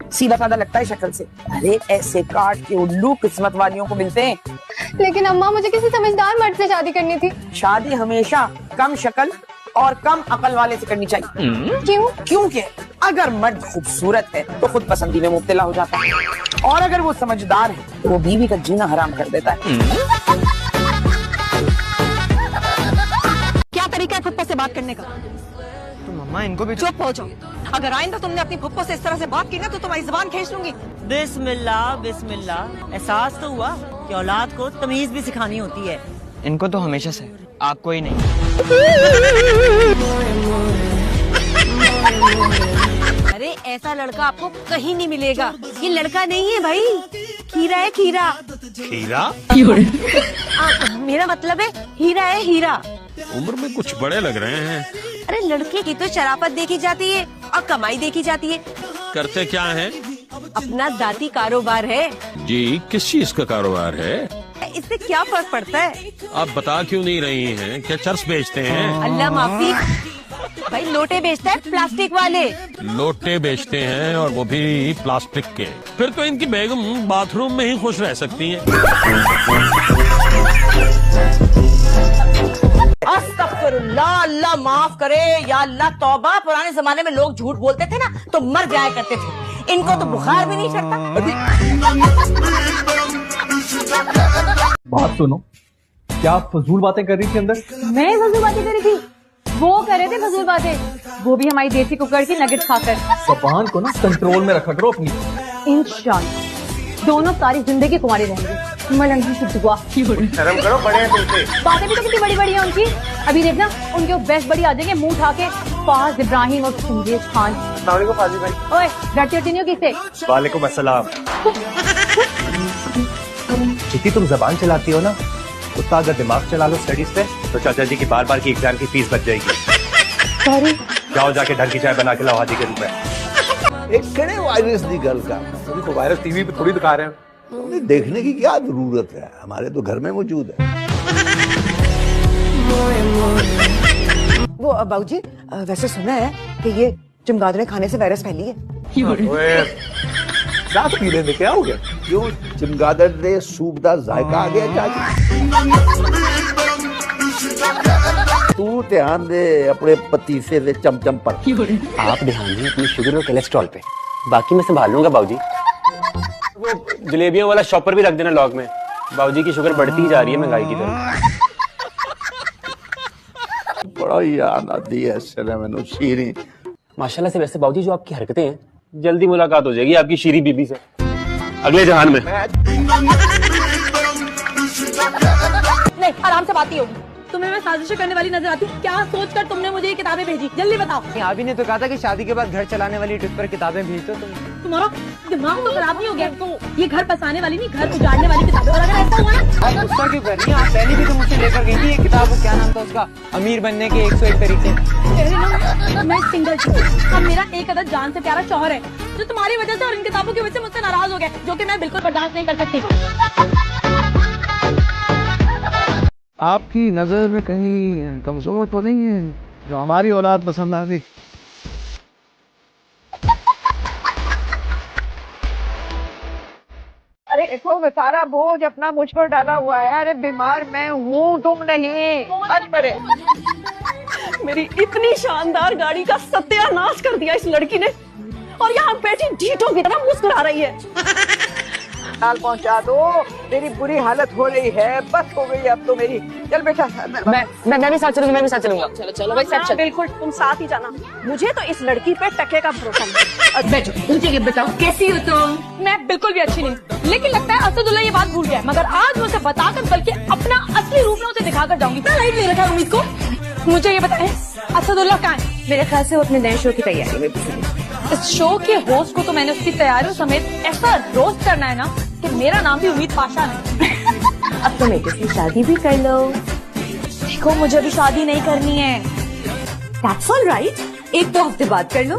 सीधा साधा लगता है शक्ल से। अरे ऐसे काट के उल्लू किस्मत वालियों को मिलते हैं। लेकिन अम्मा मुझे किसी समझदार मर्द से शादी करनी थी। शादी हमेशा कम शक्ल और कम अकल वाले से करनी चाहिए। क्यों? क्योंकि अगर मर्द खूबसूरत है तो खुद पसंदी में मुब्तला हो जाता है, और अगर वो समझदार है तो वो बीवी का जीना हराम कर देता है। क्या तरीका है फुप्पो से बात करने का? तो मम्मा इनको भी चुप हो जाओ। अगर आइंदा तुमने अपनी फुप्पो से इस तरह से बात की ना तो तुम्हारी जुबान खींच लूंगी। बिस्मिल्लाह बिस्मिल्लाह। एहसास तो हुआ कि औलाद को तमीज भी सिखानी होती है। इनको तो हमेशा से, आपको ही नहीं। अरे ऐसा लड़का आपको कहीं नहीं मिलेगा। ये लड़का नहीं है भाई, खीरा है खीरा। खीरा? मेरा मतलब है हीरा है हीरा। उम्र में कुछ बड़े लग रहे हैं। अरे लड़के की तो शराफत देखी जाती है और कमाई देखी जाती है। करते क्या हैं? अपना जाती कारोबार है। जी, किस चीज का कारोबार है? इससे क्या फर्क पड़ता है? आप बता क्यों नहीं रही हैं? क्या चर्च बेचते हैं? अल्लाह माफी भाई, लोटे बेचता है प्लास्टिक वाले। लोटे बेचते हैं और वो भी प्लास्टिक के। फिर तो इनकी बेगम बाथरूम में ही खुश रह सकती हैं। अस्तगफिरुल्लाह, अल्लाह माफ करे या अल्लाह तौबा। पुराने जमाने में लोग झूठ बोलते थे ना तो मर जाया करते थे। इनको तो बुखार भी नहीं चढ़ता। बात सुनो, क्या आप फजूल बातें कर रही थी अंदर? मैं फजूल बातें कर रही थी, वो कर रहे थे फजूल बातें, वो भी हमारी देसी कुकर की नगेट्स खाकर। जबान को ना कंट्रोल में रखा करो अपनी। इंशाल्लाह दोनों सारी जिंदगी कुंवारे रहेंगे। मलंगी की दुआ। शर्म करो, बड़े हैं तुमसे। बातें भी तो कितनी बड़ी बड़ी हैं उनकी। अभी देखना उनके बेस्ट बड़ी आ जाएंगे मुंह उठा के, फाज इब्राहिम और चंगेज खान। फाजी भाई। ओए डरती उठती नहीं हो किससे? वालेकुम अस्सलाम। जितनी तुम जबान चलाती हो ना, उतना अगर दिमाग चला लो स्टडीज पे तो चाचा जी की बार की एग्जाम की फीस बच जाएगी। सॉरी। जाओ जाके ढंग की चाय बना के लाओ हाजी के रूप में। एक कड़े वायरस की गल का तो वायरस टीवी पे थोड़ी दिखा रहे हैं। उन्हें देखने की क्या जरूरत है, हमारे तो घर में मौजूद है। वो बाबूजी, वैसे सुना है कि ये चमगादड़ खाने से वायरस फैली है। क्या पीने में क्या हो गया? क्यों चमगादड़ दे सूप दा जायका आ गया चाची? तू ध्यान दे अपने पतीसे दे चमचम पर। आप ध्यान दें अपनी शुगर और कोलेस्ट्रॉल पे, बाकी मैं संभाल लूंगा बाबूजी। वो जलेबियों वाला शॉपर भी रख देना लॉग में। बाबूजी की शुगर बढ़ती ही जा रही है महंगाई की तरफ। बड़ा याद आती है इसलिए मैंने शीरी। माशाल्लाह से। वैसे बाबूजी जो आपकी हरकतें हैं, जल्दी मुलाकात हो जाएगी आपकी शीरी बीबी से अगले जहान में। नहीं, आराम से बात ही होगी। तुम्हें मैं साजिश करने वाली नजर आती? क्या सोचकर तुमने मुझे ये किताबें भेजी? जल्दी बताओ। अभी ने तो कहा था कि शादी के बाद घर चलाने वाली ट्रिप पर किताबें भेज दो तुम। तुम्हारा दिमाग तो खराब नहीं हो गया? तो ये घर बसाने वाली नहीं, घर उजाड़ने वाली किताबें। और अगर ऐसा हुआ ना, आप गुस्सा क्यों कर रही हैं? आप पहले भी तो मुझसे लेकर गई थी ये किताब, वो क्या नाम था उसका, अमीर बनने के 101 तरीके। मैं सिंगल थी। अब मेरा एक अदद जान से प्यारा शौहर है जो तुम्हारी वजह से और इन किताबों की वजह से मुझसे नाराज हो गया, जो कि मैं बिल्कुल बर्दाश्त नहीं कर सकती। आपकी नजर में कहीं कमजोर तो नहीं है जो हमारी औलाद पसंद आ गई? अरे देखो, मैं सारा बोझ अपना मुझ पर डाला हुआ है। अरे बीमार मैं हूँ, तुम नहीं। आज मरे। मेरी इतनी शानदार गाड़ी का सत्यानाश कर दिया इस लड़की ने, और यहाँ बैठी ढीठों की तरह मुस्कुरा रही है। हाल पहुँचा दो, मेरी बुरी हालत हो रही है। बस हो गई अब तो मेरी। चल बेटा। मैं भी साथ चलूंगा, मैं भी साथ चलूंगा। चलो चलो भाई, सब चल। बिल्कुल, तुम साथ ही जाना। मुझे तो इस लड़की पे टके का भरोसा नहीं। बैठो, मुझे बताओ कैसी हो तुम? मैं बिल्कुल भी अच्छी नहीं, लेकिन लगता है असदुल्ला ये बात भूल गया। मगर आज मैं उसे बताकर बल्कि अपना असली रूप में उसे दिखाकर जाऊंगी। क्या लाइट ले रखा है उम्मीद को? मुझे ये बताएं, असदुल्ला कहाँ है? मेरे ख्याल से वो अपने नए शो की तैयारी में बिजी है। इस शो के होस्ट को तो मैंने उसकी तैयारियों समेत ऐसा रोस्ट करना है ना कि मेरा नाम भी उम्मीद पाशा नहीं। अब तो मेरे से शादी भी कर लो। देखो, मुझे अभी शादी नहीं करनी है। That's all right, 1-2 हफ्ते बाद कर लो।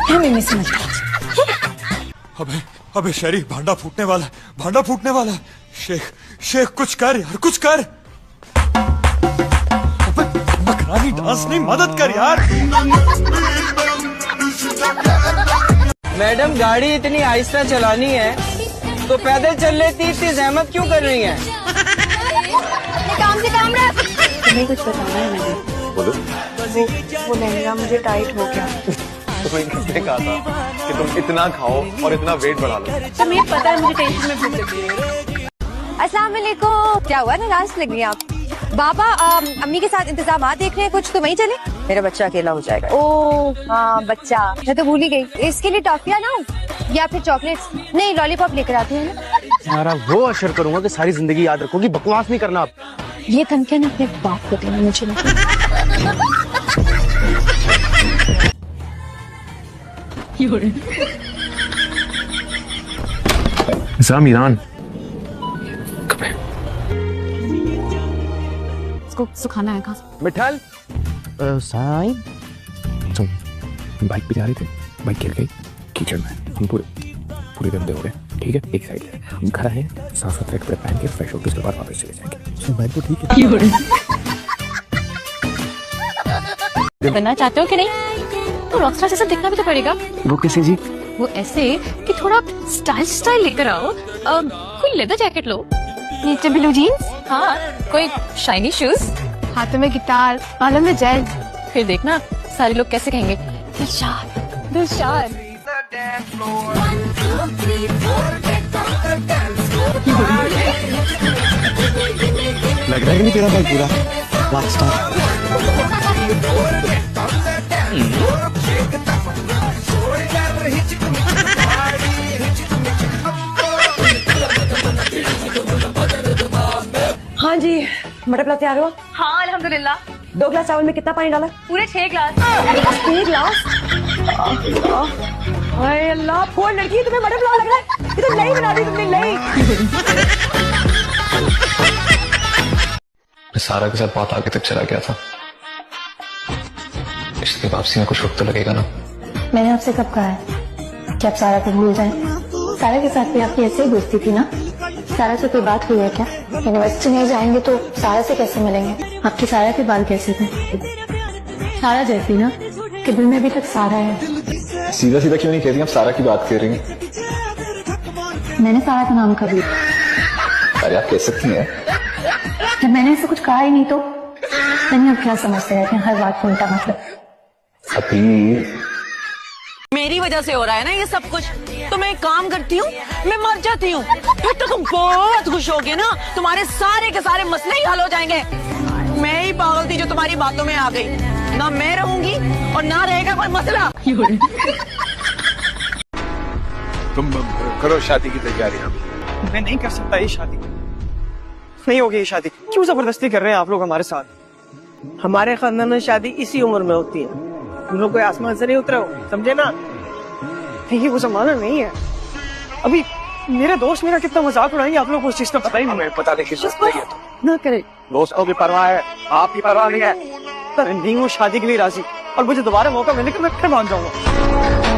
हमें समझ अबे अबे शरीफ, भांडा फूटने वाला है, भांडा फूटने वाला है। शेख शेख कुछ कर यार, कुछ कर। अबे मकरानी डांस नहीं, मदद कर यार। मैडम गाड़ी इतनी आहिस्ता चलानी है तो पैदल चल लेती, इतनी जहमत क्यों कर रही हैं? काम से काम रख। तुम्हें कुछ बताना है मैंने। बोलो। वो लहंगा मुझे टाइट हो गया। तुम्हें किसने कहा था कि तुम इतना खाओ और इतना वेट बढ़ा लो? तुम्हें पता है मुझे टेंशन में भूख लगी है। अस्सलाम वालेकुम। क्या हुआ, नाराज लग रही हैं आप? बाबा अम्मी के साथ इंतजामात देख रहे हैं कुछ, तो वहीं चले। मेरा बच्चा अकेला हो जाएगा। ओ हाँ बच्चा, मैं तो भूल ही गई। इसके लिए टॉफियाँ ना या फिर चॉकलेट्स? नहीं लॉलीपॉप लेकर आती है ना। तुम्हारा वो अशर करूंगा कि सारी जिंदगी याद रखोगी, बकवास नहीं करना आप। ये धमकियाँ ना अपने बाप को देना मुझे नहीं। ईरान इसको सुखाना है कहाँ? मिठाल साईं तुम बाइक पे जा रहे थे, बाइक गिर गई कीचड़ में, हम पूरे गंदे हो गए। ठीक है, एक साइड है, हम खड़ा है, साफ सुथरे कपड़े पहन के फ्रेश होकर उसके बाद वापस चले जाएंगे। बाइक तो ठीक है। बनना चाहते हो कि नहीं? तो रॉकस्टार जैसा दिखना भी तो पड़ेगा। वो कैसे जी? वो ऐसे कि थोड़ा स्टाइल लेकर आओ। कोई लेदर जैकेट लो, नीचे ब्लू जीन्स, हाँ कोई शाइनी शूज, हाथों में गिटार, बालों में जेल। फिर देखना सारे लोग कैसे कहेंगे, दिलशाद दिलशाद। लग रहा है कि नहीं तेरा भाई पूरा रॉकस्टार? हाँ जी, मटर पुलाव तैयार हुआ? हाँ अल्हम्दुलिल्लाह। 2 गिलास चावल में कितना पानी डाला? पूरे 6 गिलास। 3 गिलास? हाय अल्लाह, फोन लड़की तुम्हें मटर पुलाव लग रहा है? ये तो नई बना दी तुमने, नई। मैं सारा के साथ बहुत आगे तक चला गया था। इसकी वापसी में कुछ वक्त तो लगेगा ना। मैंने आपसे कब कहा है कि आप सारा को भूल जाएं? सारा के साथ भी आपकी ऐसे ही दोस्ती थी ना? सारा से कोई बात हुई है क्या? यूनिवर्सिटी नहीं जाएंगे तो सारा से कैसे मिलेंगे? आपकी सारा के बाल कैसे थे? सारा जैसी ना, कि दिल में अभी तक सारा है। सीधा सीधा क्यों नहीं कह रही, आप सारा की बात कर रही हैं? मैंने सारा का नाम कभी। अरे आप कह सकती हैं। जब मैंने ऐसे कुछ कहा ही नहीं तो मैंने अब क्या समझते रहते हैं हर बात को उल्टा मतलब। अभी मेरी वजह से हो रहा है ना ये सब कुछ। तो मैं एक काम करती हूँ, मैं मर जाती हूँ, फिर तो तुम बहुत खुश होगे ना, तुम्हारे सारे के सारे मसले ही हल हो जाएंगे। मैं ही पागल थी जो तुम्हारी बातों में आ गई। ना मैं रहूंगी और ना रहेगा कोई मसला। तुम करो शादी की तैयारी। मैं नहीं कर सकता ये शादी, नहीं होगी ये शादी। क्यों जबरदस्ती कर रहे हैं आप लोग हमारे साथ? हमारे खानदान में शादी इसी उम्र में होती है। तुम लोग कोई आसमान से नहीं उतरे हो, समझे ना? नहीं वो जमाना नहीं है अभी। मेरे दोस्त मेरा कितना मजाक उड़ाएंगे, आप लोग को उस चीज का पता ही नहीं। हमें पता नहीं ना करे, दोस्तों की परवाह है, आपकी परवाह नहीं है। नहीं हूँ शादी के लिए राजी, और मुझे दोबारा मौका मिलने के मैं फिर मान जाऊंगा।